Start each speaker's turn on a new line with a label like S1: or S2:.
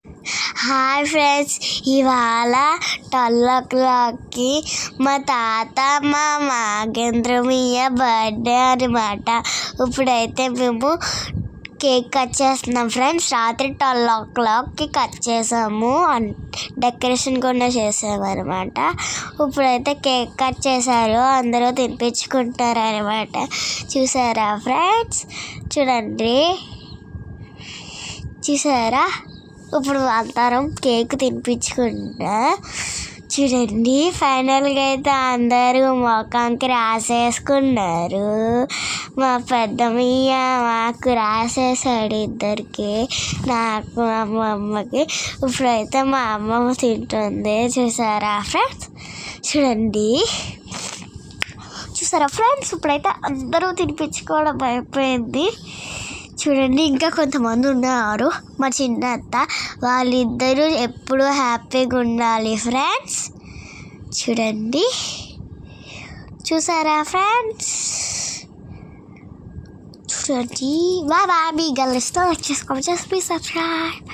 S1: Hi friends, ఇవాళ 12 మా తాత మా నాగేంద్రమయ్య బర్త్డే అనమాట. ఇప్పుడైతే మేము కేక్ కట్ చేస్తున్నాం ఫ్రెండ్స్. రాత్రి 12 కట్ చేసాము, డెకరేషన్ కూడా చేసాము అనమాట. ఇప్పుడైతే కేక్ కట్ చేశారు, అందరూ తినిపించుకుంటారు అనమాట. చూసారా ఫ్రెండ్స్? చూసారా? ఇప్పుడు అందరం కేక్ తినిపించుకుంటా చూడండి. ఫైనల్గా అయితే అందరూ మొఖానికి రాసేసుకున్నారు. మా పెద్దమయ్య మాకు రాసేసాడు, ఇద్దరికి, నాకు మా అమ్మకి. ఇప్పుడైతే మా అమ్మమ్మ తింటుంది. చూసారా ఫ్రెండ్స్? చూసారా ఫ్రెండ్స్? ఇప్పుడైతే అందరూ తినిపించుకోవడం అయిపోయింది. చూడండి, ఇంకా కొంతమంది ఉన్నారు, మా చిన్న అత్త. వాళ్ళిద్దరూ ఎప్పుడూ హ్యాపీగా ఉండాలి ఫ్రెండ్స్. చూసారా ఫ్రెండ్స్? Bye bye. మీ గల్లిస్తో లైక్ చేసుకోండి. Just please subscribe.